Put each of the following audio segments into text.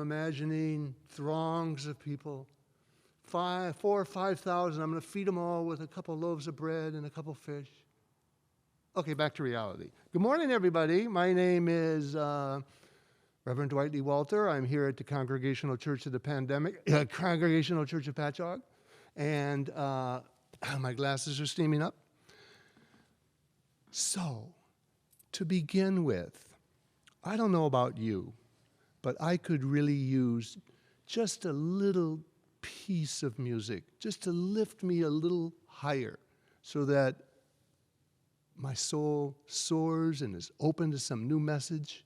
imagining throngs of people, 4,000 or 5,000. I'm going to feed them all with a couple loaves of bread and a couple fish. Okay, back to reality. Good morning, everybody. My name is Reverend Dwight Lee Walter. I'm here at the Congregational Church of the Congregational Church of Patchogue, and my glasses are steaming up. So, to begin with, I don't know about you, but I could really use just a little piece of music, just to lift me a little higher, so that my soul soars and is open to some new message.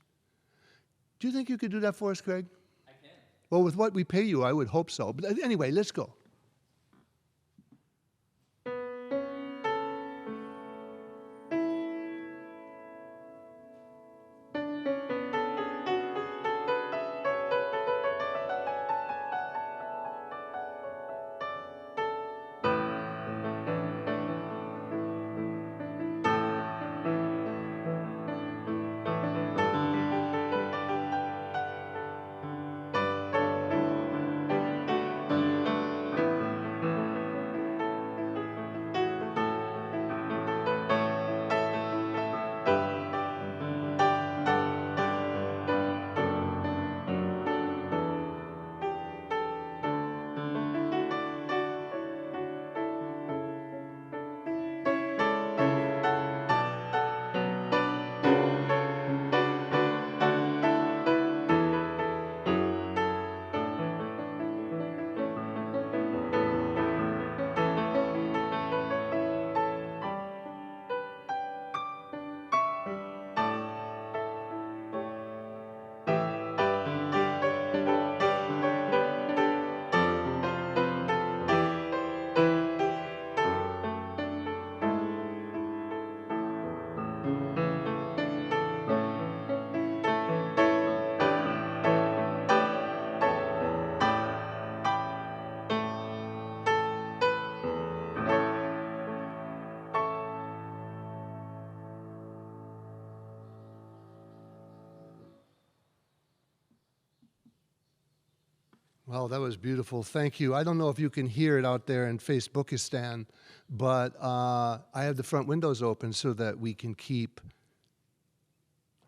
Do you think you could do that for us, Craig? I can. Well, with what we pay you, I would hope so. But anyway, let's go. Well, that was beautiful. Thank you. I don't know if you can hear it out there in Facebookistan, but I have the front windows open so that we can keep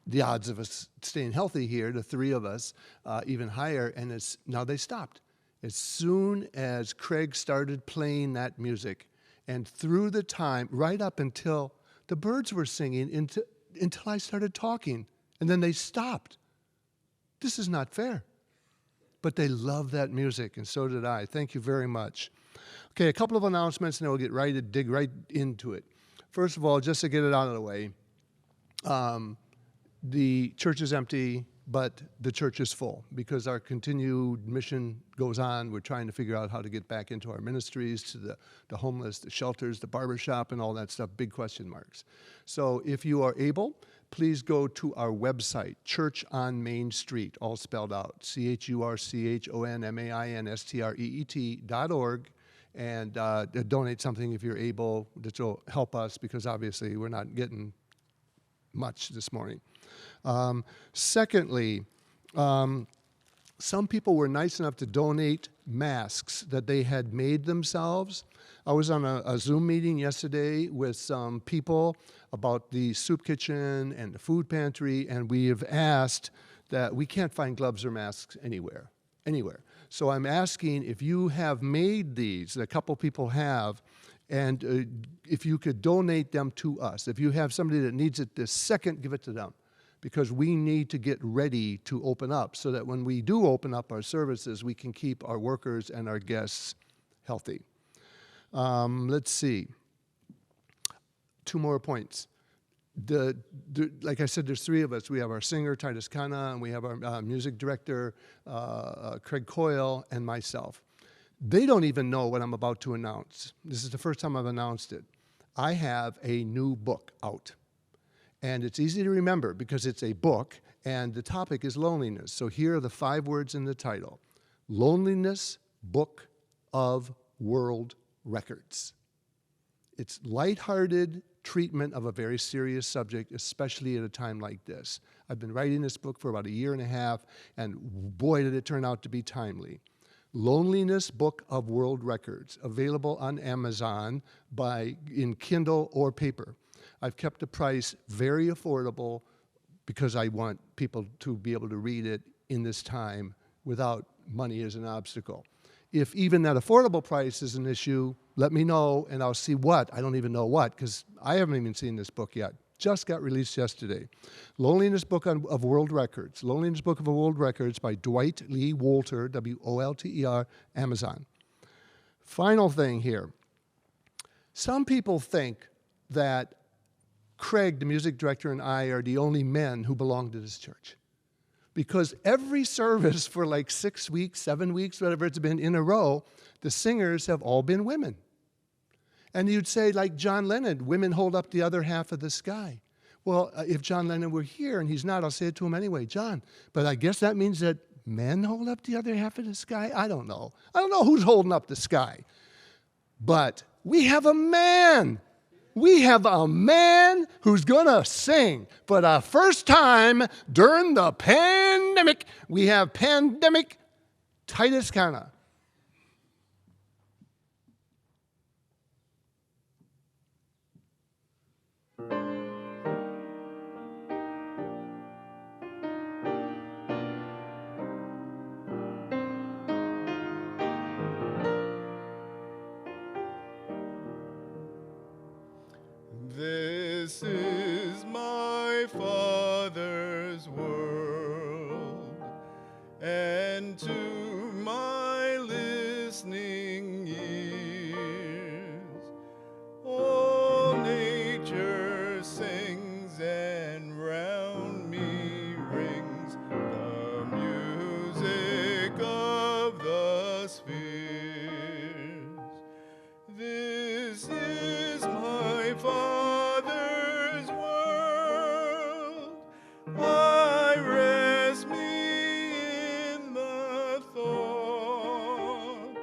the odds of us staying healthy here, the three of us, even higher. And now they stopped. As soon as Craig started playing that music, and through the time, right up until the birds were singing, until I started talking, and then they stopped. This is not fair. But they love that music, and so did I. Thank you very much. Okay, a couple of announcements, and then we'll dig right into it. First of all, just to get it out of the way, the church is empty, but the church is full because our continued mission goes on. We're trying to figure out how to get back into our ministries, to the homeless, the shelters, the barbershop, and all that stuff, big question marks. So if you are able, please go to our website, Church on Main Street, all spelled out, ChurchonMainstreet.org, and donate something if you're able. That will help us because obviously we're not getting much this morning. Secondly, some people were nice enough to donate masks that they had made themselves. I was on a Zoom meeting yesterday with some people about the soup kitchen and the food pantry, and we have asked that we can't find gloves or masks anywhere. So I'm asking if you have made these, a couple people have, and if you could donate them to us. If you have somebody that needs it this second, give it to them, because we need to get ready to open up so that when we do open up our services, we can keep our workers and our guests healthy. Let's see. 2 more points. Like I said, there's 3 of us. We have our singer, Titus Kana, and we have our music director, Craig Coyle, and myself. They don't even know what I'm about to announce. This is the first time I've announced it. I have a new book out. And it's easy to remember because it's a book, and the topic is loneliness. So here are the 5 words in the title. Loneliness Book of World Records. It's lighthearted treatment of a very serious subject, especially at a time like this. I've been writing this book for about 1.5 years, and boy, did it turn out to be timely. Loneliness Book of World Records, available on Amazon in Kindle or paper. I've kept the price very affordable because I want people to be able to read it in this time without money as an obstacle. If even that affordable price is an issue, let me know and I'll see what. I don't even know what, because I haven't even seen this book yet. Just got released yesterday. Loneliness Book of World Records. Loneliness Book of World Records by Dwight Lee Wolter, W-O-L-T-E-R, Amazon. Final thing here. Some people think that Craig, the music director, and I are the only men who belong to this church. Because every service for like 6 weeks, 7 weeks, whatever it's been in a row, the singers have all been women. And you'd say, like John Lennon, women hold up the other half of the sky. Well, if John Lennon were here, and he's not, I'll say it to him anyway, John, but I guess that means that men hold up the other half of the sky? I don't know. I don't know who's holding up the sky. But we have a man. We have a man who's going to sing for the first time during the pandemic. We have pandemic Titus Kana. This is my Father's world, and to my listening ears, all nature sings and round me rings the music of the spheres. This is my Father's world. I rest me in the thought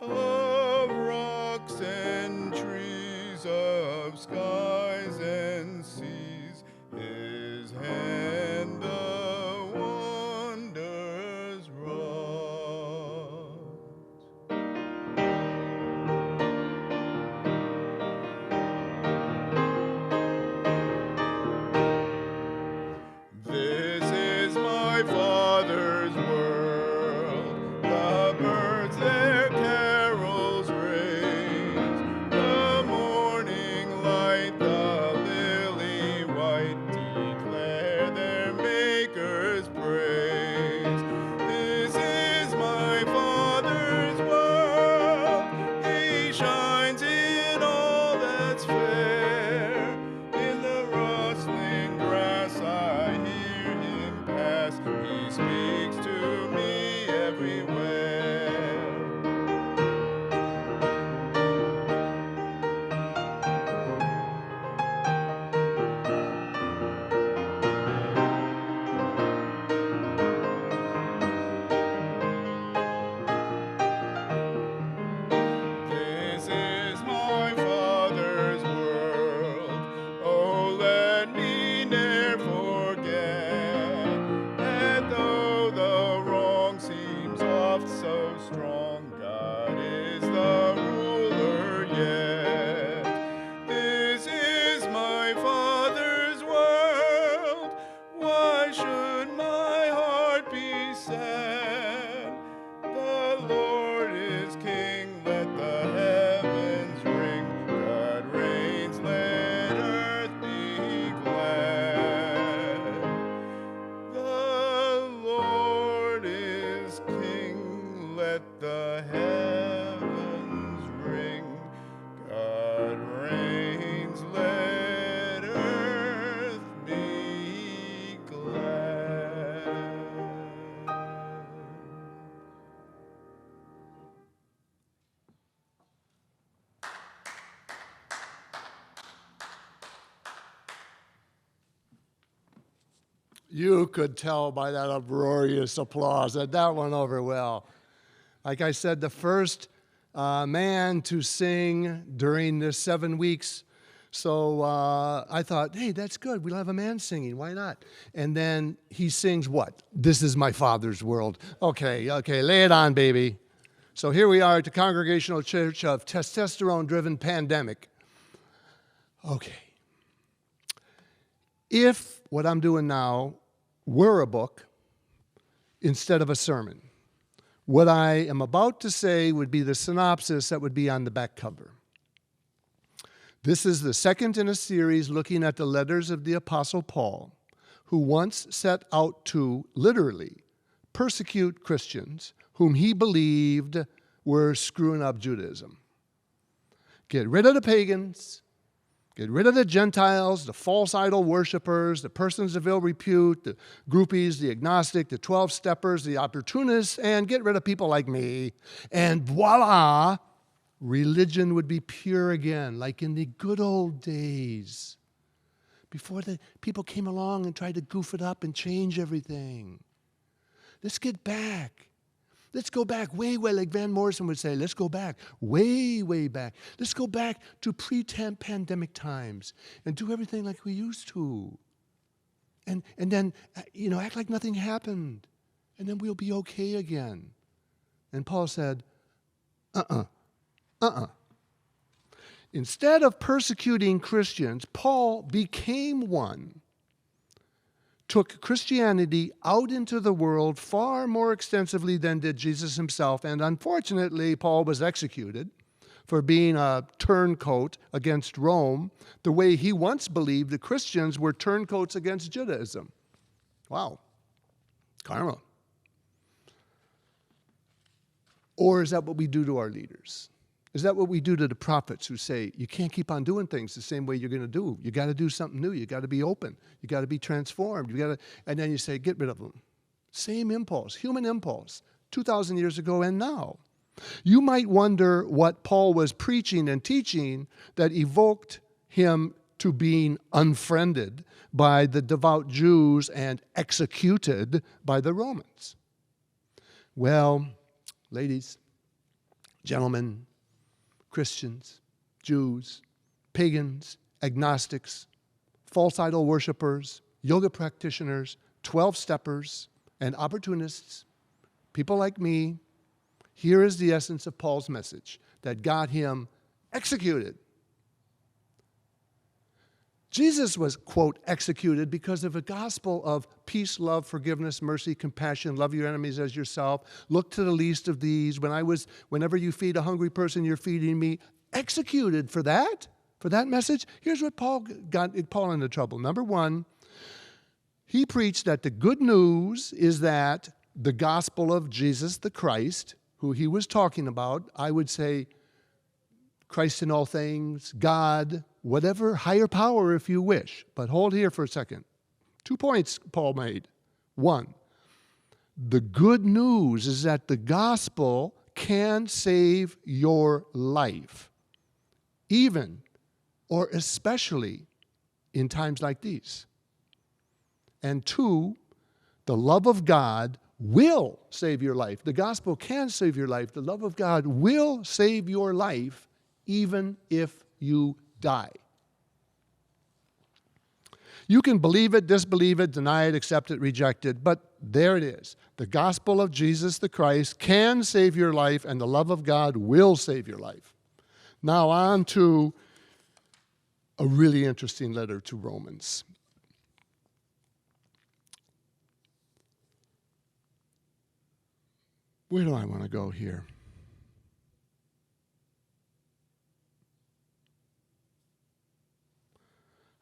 of rocks and trees, of skies and seas. His hand the wonders wrought. This is my Father's world. The birds their carols raise. The morning light, the lily white declare their Maker's praise. This is my Father's world. He shines in all that's fair. In the rustling grass I hear him pass. He speaks to me everywhere. This is my Father's world. Oh, let me ne'er forget that though the wrong seems oft so strong, God is the ruler yet. This is my Father's world. Why should my heart be sad? The Lord is King, let the heavens ring. God reigns, let earth be glad. The Lord is King, let the heavens ring. God reigns, let earth be glad. You could tell by that uproarious applause that that went over well. Like I said, the first man to sing during this 7 weeks. So I thought, hey, that's good. We'll have a man singing. Why not? And then he sings what? This is my Father's world. Okay, lay it on, baby. So here we are at the Congregational Church of Testosterone-Driven Pandemic. Okay. If what I'm doing now were a book instead of a sermon, what I am about to say would be the synopsis that would be on the back cover. This is the second in a series looking at the letters of the Apostle Paul, who once set out to literally persecute Christians whom he believed were screwing up Judaism. Get rid of the pagans, get rid of the Gentiles, the false idol worshipers, the persons of ill repute, the groupies, the agnostic, the 12-steppers, the opportunists, and get rid of people like me. And voila, religion would be pure again, like in the good old days, before the people came along and tried to goof it up and change everything. Let's get back. Let's go back way, like Van Morrison would say, let's go back, way back. Let's go back to pre-pandemic times and do everything like we used to. And then, act like nothing happened. And then we'll be okay again. And Paul said, Instead of persecuting Christians, Paul became one, took Christianity out into the world far more extensively than did Jesus himself, and unfortunately, Paul was executed for being a turncoat against Rome, the way he once believed the Christians were turncoats against Judaism. Wow. Karma. Or is that what we do to our leaders? Is that what we do to the prophets who say, you can't keep on doing things the same way you're going to do? You got to do something new. You got to be open. You got to be transformed. And then you say, get rid of them. Same impulse, human impulse, 2,000 years ago and now. You might wonder what Paul was preaching and teaching that evoked him to being unfriended by the devout Jews and executed by the Romans. Well, ladies, gentlemen, Christians, Jews, pagans, agnostics, false idol worshipers, yoga practitioners, 12-steppers, and opportunists, people like me, here is the essence of Paul's message that got him executed. Jesus was, quote, executed because of a gospel of peace, love, forgiveness, mercy, compassion, love your enemies as yourself, look to the least of these. Whenever you feed a hungry person, you're feeding me. Executed for that message. Here's what Paul got Paul into trouble. Number one, he preached that the good news is that the gospel of Jesus the Christ, who he was talking about, I would say Christ in all things, God, whatever, higher power if you wish. But hold here for a second. 2 points Paul made. One, the good news is that the gospel can save your life, even or especially in times like these. And two, the love of God will save your life. The gospel can save your life. The love of God will save your life even if you die. You can believe it, disbelieve it, deny it, accept it, reject it, but there it is. The gospel of Jesus the Christ can save your life, and the love of God will save your life. Now on to a really interesting letter to Romans. Where do I want to go here?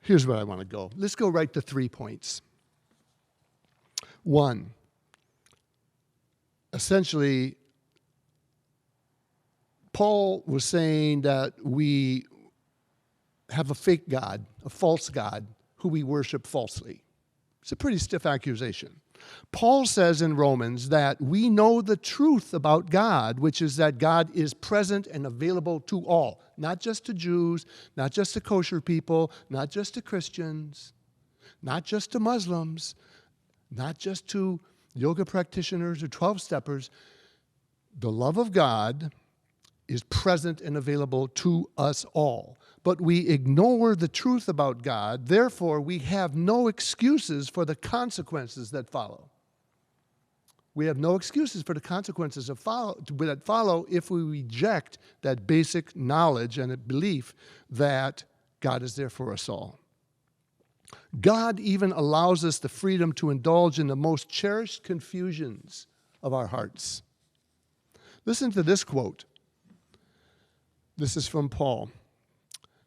Here's where I want to go. Let's go right to 3 points. One, essentially, Paul was saying that we have a fake God, a false God, who we worship falsely. It's a pretty stiff accusation. Paul says in Romans that we know the truth about God, which is that God is present and available to all, not just to Jews, not just to kosher people, not just to Christians, not just to Muslims, not just to yoga practitioners or 12-steppers. The love of God is present and available to us all. But we ignore the truth about God, therefore we have no excuses for the consequences that follow. We have no excuses for the consequences that follow if we reject that basic knowledge and a belief that God is there for us all. God even allows us the freedom to indulge in the most cherished confusions of our hearts. Listen to this quote. This is from Paul.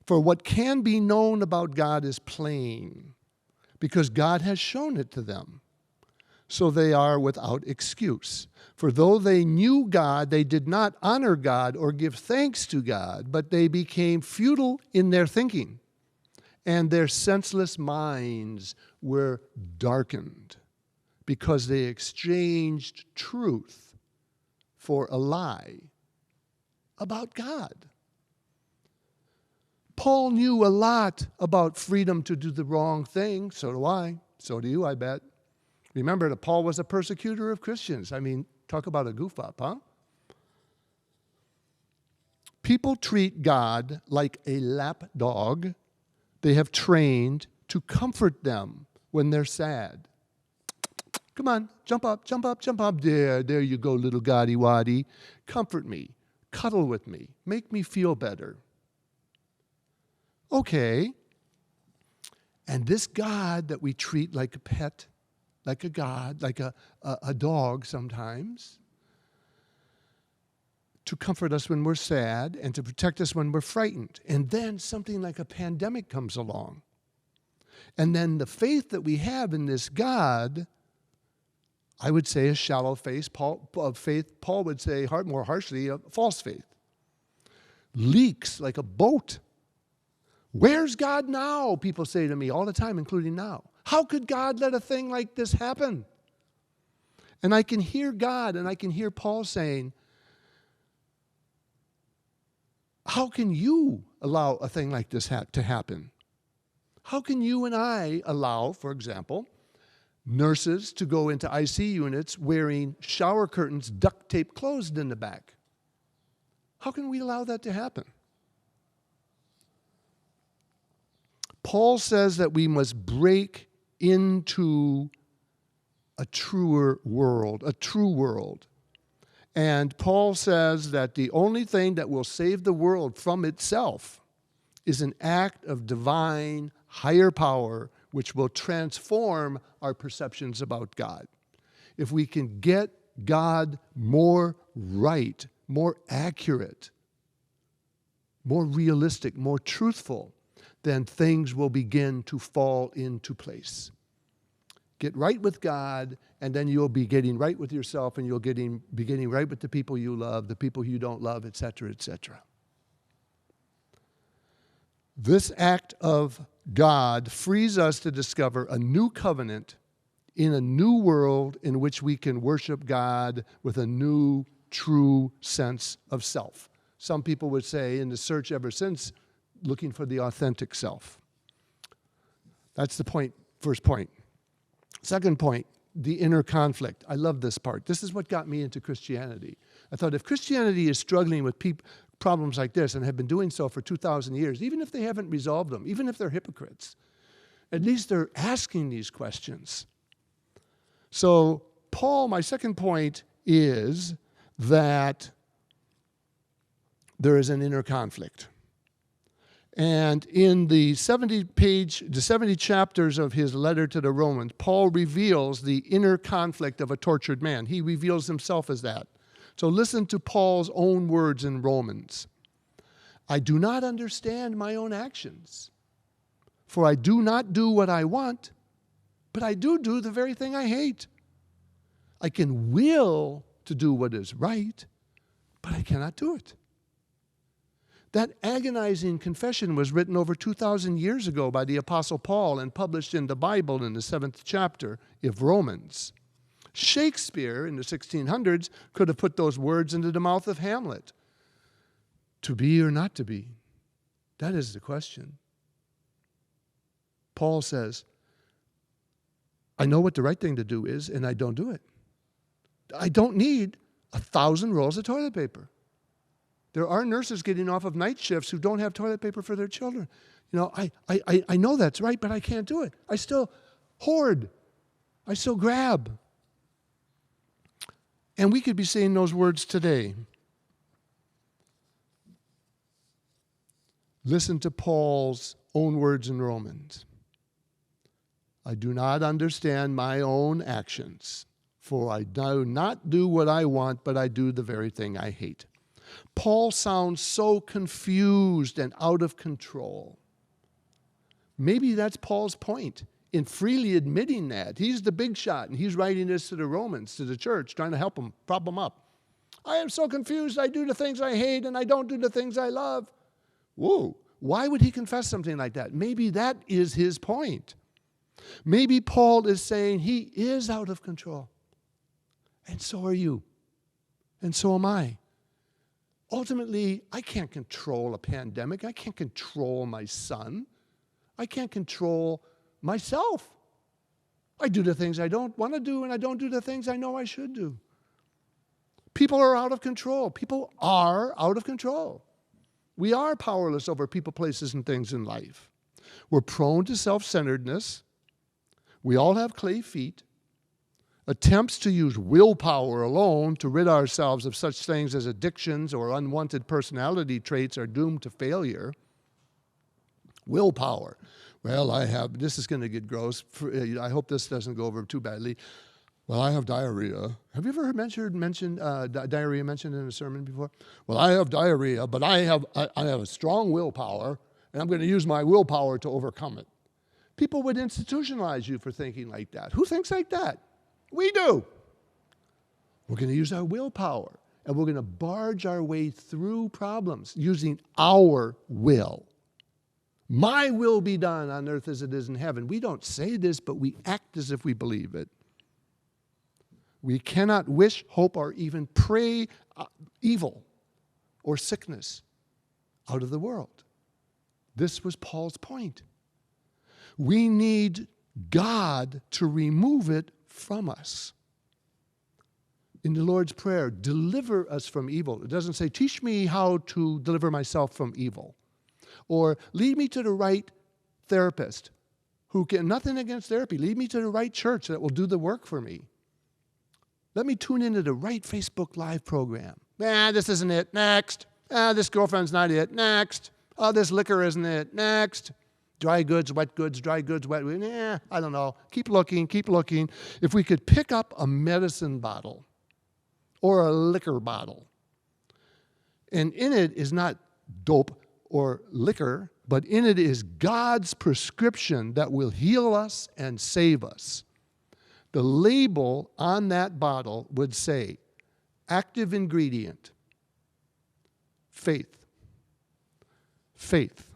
For what can be known about God is plain, because God has shown it to them. So they are without excuse. For though they knew God, they did not honor God or give thanks to God, but they became futile in their thinking, and their senseless minds were darkened, because they exchanged truth for a lie about God. Paul knew a lot about freedom to do the wrong thing. So do I. So do you, I bet. Remember that Paul was a persecutor of Christians. I mean, talk about a goof up, huh? People treat God like a lap dog they have trained to comfort them when they're sad. Come on, jump up, jump up, jump up. There you go, little Goddy Waddy. Comfort me, cuddle with me, make me feel better. Okay. And this God that we treat like a pet, like a God, like a dog sometimes, to comfort us when we're sad and to protect us when we're frightened. And then something like a pandemic comes along. And then the faith that we have in this God, I would say a shallow faith. Paul would say more harshly, a false faith, leaks like a boat. Where's God now? People say to me all the time, including now. How could God let a thing like this happen? And I can hear God and I can hear Paul saying, how can you allow a thing like this to happen? How can you and I allow, for example, nurses to go into IC units wearing shower curtains duct tape closed in the back? How can we allow that to happen? Paul says that we must break into a truer world, a true world. And Paul says that the only thing that will save the world from itself is an act of divine higher power which will transform our perceptions about God. If we can get God more right, more accurate, more realistic, more truthful, then things will begin to fall into place. Get right with God, and then you'll be getting right with yourself, and you'll be getting right with the people you love, the people you don't love, etc., etc. This act of God frees us to discover a new covenant in a new world in which we can worship God with a new, true sense of self. Some people would say, in the search ever since, looking for the authentic self. That's the point, first point. Second point, the inner conflict. I love this part. This is what got me into Christianity. I thought if Christianity is struggling with problems like this and have been doing so for 2,000 years, even if they haven't resolved them, even if they're hypocrites, at least they're asking these questions. So Paul, my second point is that there is an inner conflict. And in the 70 chapters of his letter to the Romans, Paul reveals the inner conflict of a tortured man. He reveals himself as that. So listen to Paul's own words in Romans. I do not understand my own actions, for I do not do what I want, but I do the very thing I hate. I can will to do what is right, but I cannot do it. That agonizing confession was written over 2,000 years ago by the Apostle Paul and published in the Bible in the 7th chapter of Romans. Shakespeare in the 1600s could have put those words into the mouth of Hamlet. To be or not to be? That is the question. Paul says, I know what the right thing to do is, and I don't do it. I don't need 1,000 rolls of toilet paper. There are nurses getting off of night shifts who don't have toilet paper for their children. I know that's right, but I can't do it. I still hoard. I still grab. And we could be saying those words today. Listen to Paul's own words in Romans. I do not understand my own actions, for I do not do what I want, but I do the very thing I hate. Paul sounds so confused and out of control. Maybe that's Paul's point in freely admitting that. He's the big shot, and he's writing this to the Romans, to the church, trying to help them, prop them up. I am so confused. I do the things I hate, and I don't do the things I love. Whoa, why would he confess something like that? Maybe that is his point. Maybe Paul is saying he is out of control. And so are you. And so am I. Ultimately, I can't control a pandemic. I can't control my son. I can't control myself. I do the things I don't want to do, and I don't do the things I know I should do. People are out of control. People are out of control. We are powerless over people, places, and things in life. We're prone to self-centeredness. We all have clay feet. Attempts to use willpower alone to rid ourselves of such things as addictions or unwanted personality traits are doomed to failure. Willpower. Well, this is going to get gross. I hope this doesn't go over too badly. Well, I have diarrhea. Have you ever heard diarrhea mentioned in a sermon before? Well, I have diarrhea, but I have a strong willpower, and I'm going to use my willpower to overcome it. People would institutionalize you for thinking like that. Who thinks like that? We do. We're going to use our willpower, and we're going to barge our way through problems using our will. My will be done on earth as it is in heaven. We don't say this, but we act as if we believe it. We cannot wish, hope, or even pray evil or sickness out of the world. This was Paul's point. We need God to remove it from us. In the Lord's Prayer, deliver us from evil. It doesn't say, teach me how to deliver myself from evil. Or lead me to the right therapist who can, nothing against therapy, lead me to the right church that will do the work for me. Let me tune into the right Facebook Live program. This isn't it. Next. This girlfriend's not it. Next. This liquor isn't it. Next. Dry goods, wet goods, dry goods, wet goods. I don't know. Keep looking, keep looking. If we could pick up a medicine bottle or a liquor bottle, and in it is not dope or liquor, but in it is God's prescription that will heal us and save us. The label on that bottle would say, active ingredient, faith. Faith.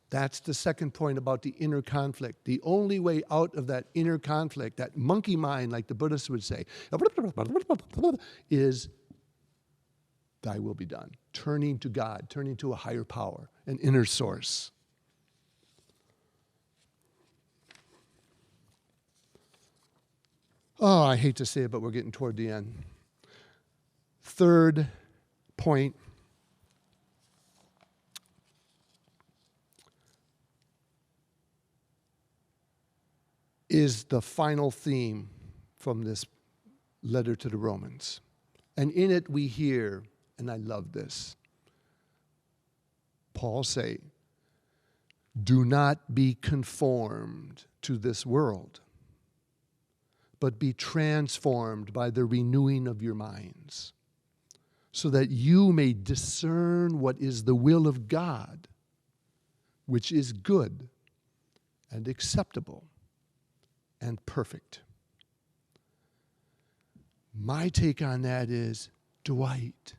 That's the second point about the inner conflict. The only way out of that inner conflict, that monkey mind, like the Buddhists would say, is thy will be done. Turning to God, turning to a higher power, an inner source. Oh, I hate to say it, but we're getting toward the end. Third point is the final theme from this letter to the Romans. And in it we hear, and I love this, Paul say, do not be conformed to this world, but be transformed by the renewing of your minds, so that you may discern what is the will of God, which is good and acceptable and perfect. My take on that is, Dwight,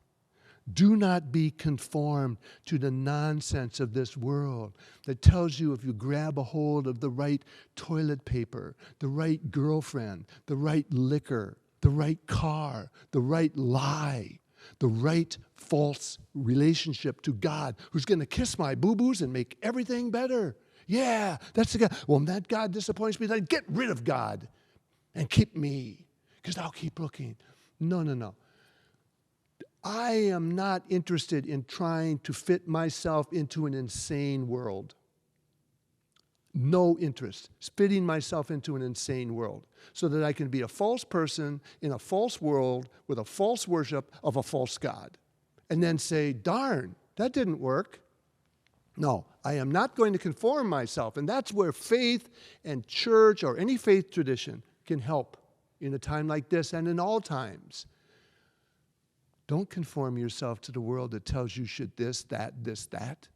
do not be conformed to the nonsense of this world that tells you if you grab a hold of the right toilet paper, the right girlfriend, the right liquor, the right car, the right lie, the right false relationship to God, who's going to kiss my boo-boos and make everything better. Yeah, that's the God. Well, that God disappoints me, then get rid of God and keep me, because I'll keep looking. No. I am not interested in trying to fit myself into an insane world. No interest, fitting myself into an insane world so that I can be a false person in a false world with a false worship of a false God. And then say, darn, that didn't work. No, I am not going to conform myself. And that's where faith and church or any faith tradition can help in a time like this and in all times. Don't conform yourself to the world that tells you should this, that.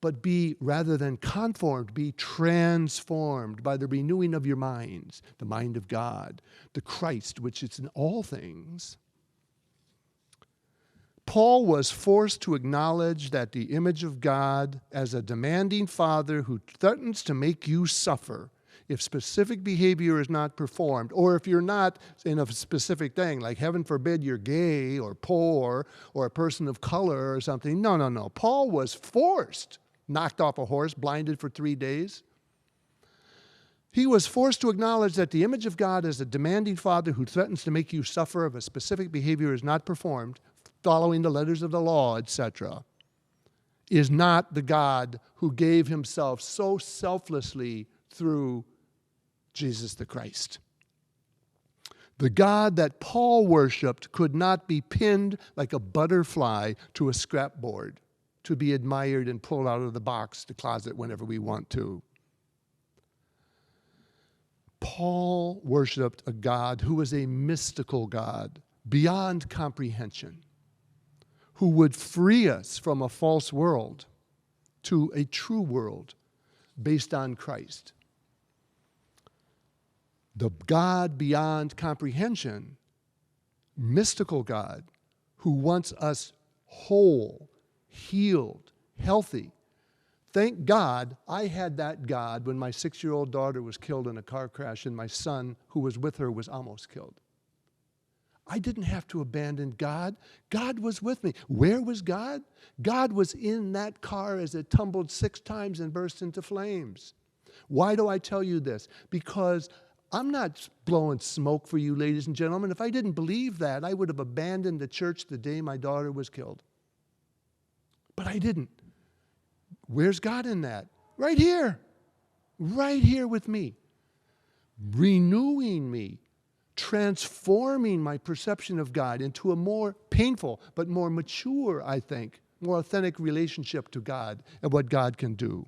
But be, rather than conformed, be transformed by the renewing of your minds, the mind of God, the Christ, which is in all things. Paul was forced to acknowledge that the image of God as a demanding father who threatens to make you suffer if specific behavior is not performed, or if you're not in a specific thing, like heaven forbid you're gay or poor or a person of color or something. No. Paul was forced, knocked off a horse, blinded for 3 days. He was forced to acknowledge that the image of God as a demanding father who threatens to make you suffer if a specific behavior is not performed, following the letters of the law, etc., is not the God who gave himself so selflessly through Jesus the Christ. The God that Paul worshiped could not be pinned like a butterfly to a scrapboard to be admired and pulled out of the box, the closet, whenever we want to. Paul worshiped a God who was a mystical God beyond comprehension, who would free us from a false world to a true world based on Christ. The God beyond comprehension, mystical God, who wants us whole, healed, healthy. Thank God I had that God when my 6-year-old daughter was killed in a car crash and my son, who was with her, was almost killed. I didn't have to abandon God. God was with me. Where was God? God was in that car as it tumbled 6 times and burst into flames. Why do I tell you this? Because I'm not blowing smoke for you, ladies and gentlemen. If I didn't believe that, I would have abandoned the church the day my daughter was killed. But I didn't. Where's God in that? Right here with me, renewing me, transforming my perception of God into a more painful but more mature, I think, more authentic relationship to God and what God can do.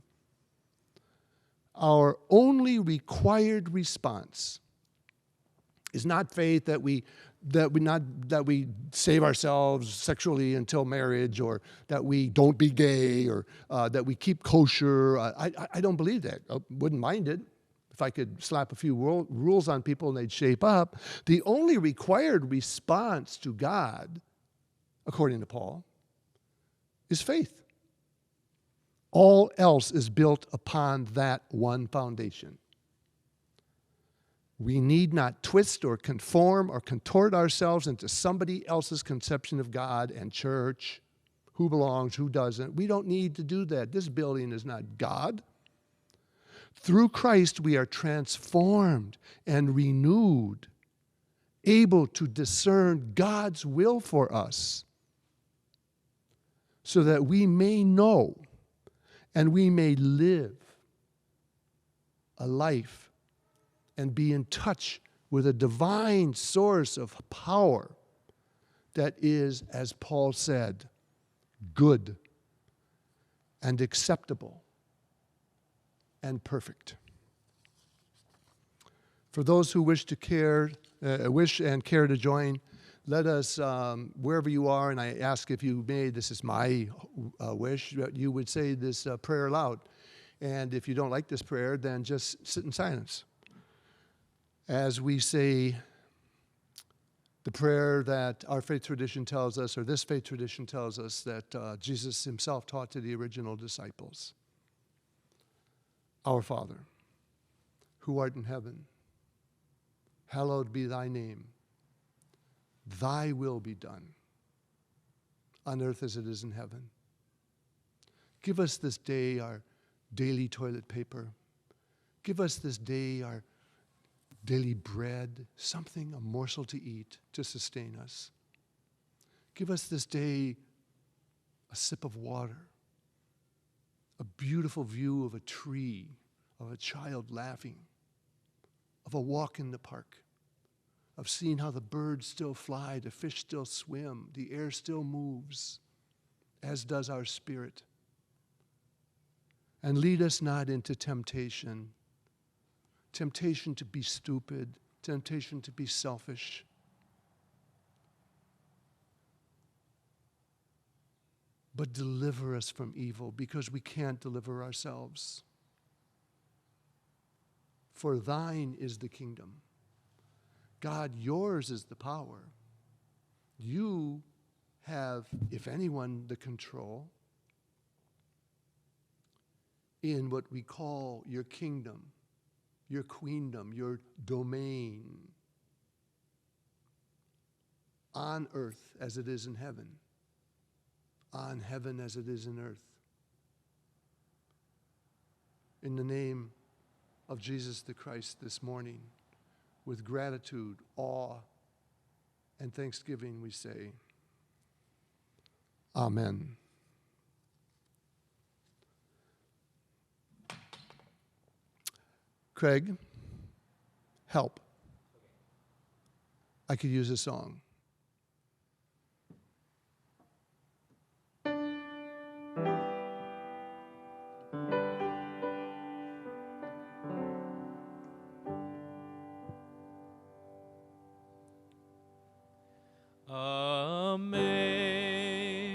Our only required response is not faith that we save ourselves sexually until marriage, or that we don't be gay, or that we keep kosher. I don't believe that. I wouldn't mind it if I could slap a few rules on people and they'd shape up. The only required response to God, according to Paul, is faith. All else is built upon that one foundation. We need not twist or conform or contort ourselves into somebody else's conception of God and church, who belongs, who doesn't. We don't need to do that. This building is not God. Through Christ, we are transformed and renewed, able to discern God's will for us, so that we may know and we may live a life and be in touch with a divine source of power that is, as Paul said, good and acceptable and perfect. For those who wish and care to join, let us, wherever you are, and I ask if you may, this is my wish, you would say this prayer aloud. And if you don't like this prayer, then just sit in silence as we say the prayer that our faith tradition tells us, or this faith tradition tells us, that Jesus himself taught to the original disciples. Our Father, who art in heaven, hallowed be thy name. Thy will be done, on earth as it is in heaven. Give us this day our daily toilet paper. Give us this day our daily bread, something, a morsel to eat, to sustain us. Give us this day a sip of water, a beautiful view of a tree, of a child laughing, of a walk in the park, of seeing how the birds still fly, the fish still swim, the air still moves, as does our spirit. And lead us not into temptation, temptation to be stupid, temptation to be selfish. But deliver us from evil, because we can't deliver ourselves. For thine is the kingdom. God, yours is the power. You have, if anyone, the control in what we call your kingdom, your queendom, your domain, on earth as it is in heaven, on heaven as it is in earth. In the name of Jesus the Christ this morning, with gratitude, awe, and thanksgiving, we say, Amen. Craig, help. I could use a song.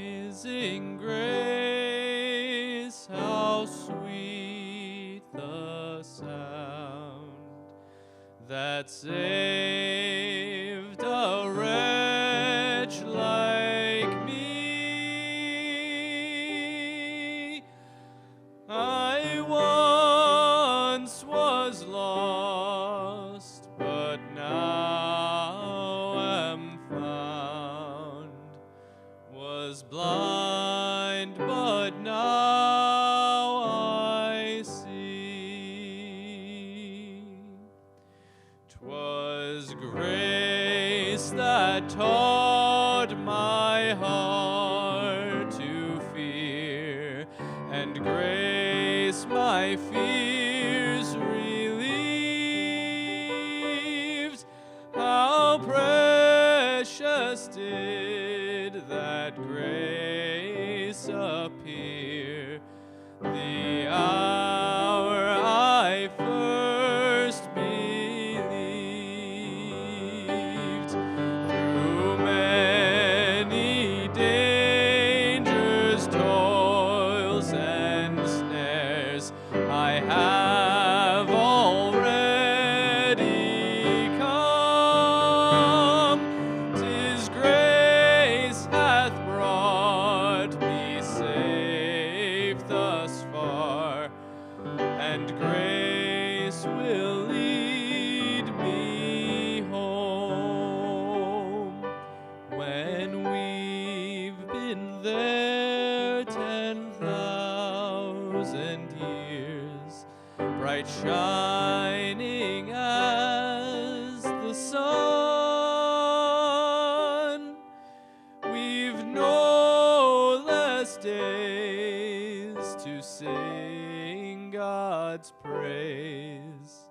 Amazing grace, how sweet the sound that saved a wretch like me. I once was lost, but now am found, was blind, but now I see. 'Twas grace that taught my heart to fear, and grace my fears relieved. How precious did that grace appear the hour I first believed. Through many dangers, toils, and snares, I have already come. 'Tis grace hath brought me safe thus far, and grace will lead me home. When we've been there 10,000 years, bright shining as the sun, we've no less days to sing God's praise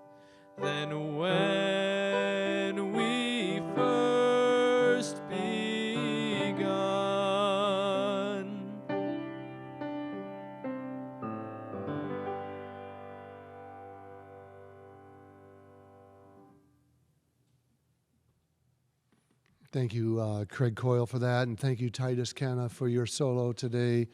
than when we first begun. Thank you, Craig Coyle, for that, and thank you, Titus Canna, for your solo today.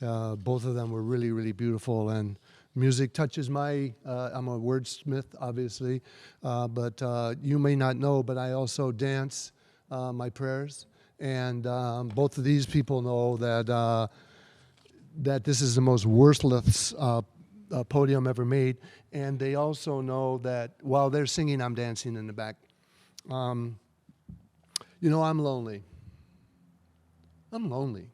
Both of them were really, really beautiful, and music touches my, I'm a wordsmith, obviously, but you may not know, but I also dance my prayers, and both of these people know that that this is the most worthless podium ever made, and they also know that while they're singing, I'm dancing in the back. You know, I'm lonely. I'm lonely.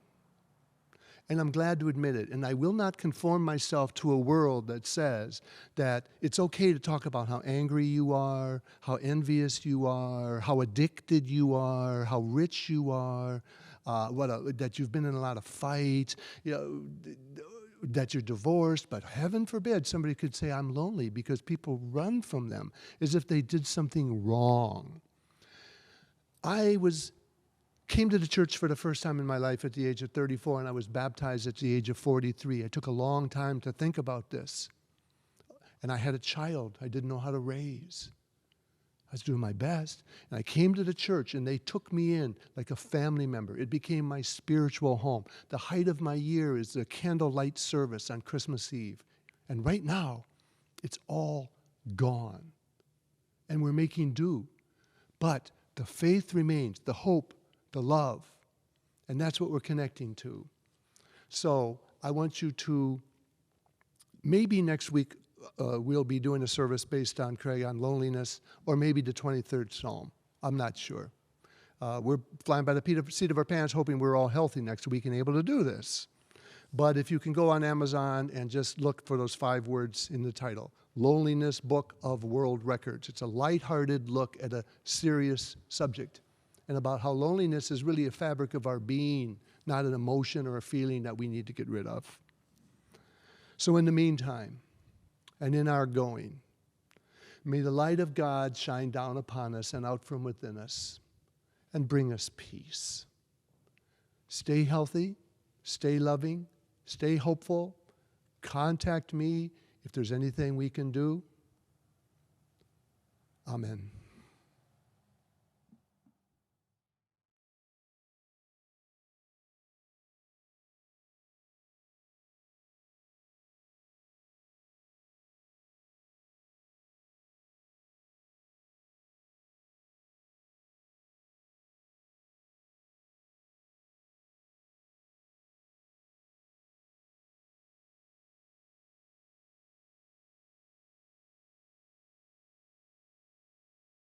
And I'm glad to admit it. And I will not conform myself to a world that says that it's okay to talk about how angry you are, how envious you are, how addicted you are, how rich you are. that you've been in a lot of fights, that you're divorced, but heaven forbid somebody could say, I'm lonely, because people run from them as if they did something wrong. Came to the church for the first time in my life at the age of 34, and I was baptized at the age of 43. I took a long time to think about this. And I had a child I didn't know how to raise. I was doing my best. And I came to the church, and they took me in like a family member. It became my spiritual home. The height of my year is the candlelight service on Christmas Eve. And right now, it's all gone. And we're making do. But the faith remains, the hope, the love. And that's what we're connecting to. So I want you to, maybe next week, we'll be doing a service based on Craig on loneliness, or maybe the 23rd Psalm. I'm not sure. We're flying by the seat of our pants, hoping we're all healthy next week and able to do this. But if you can go on Amazon and just look for those 5 words in the title, Loneliness Book of World Records. It's a lighthearted look at a serious subject, and about how loneliness is really a fabric of our being, not an emotion or a feeling that we need to get rid of. So in the meantime, and in our going, may the light of God shine down upon us and out from within us and bring us peace. Stay healthy, stay loving, stay hopeful. Contact me if there's anything we can do. Amen.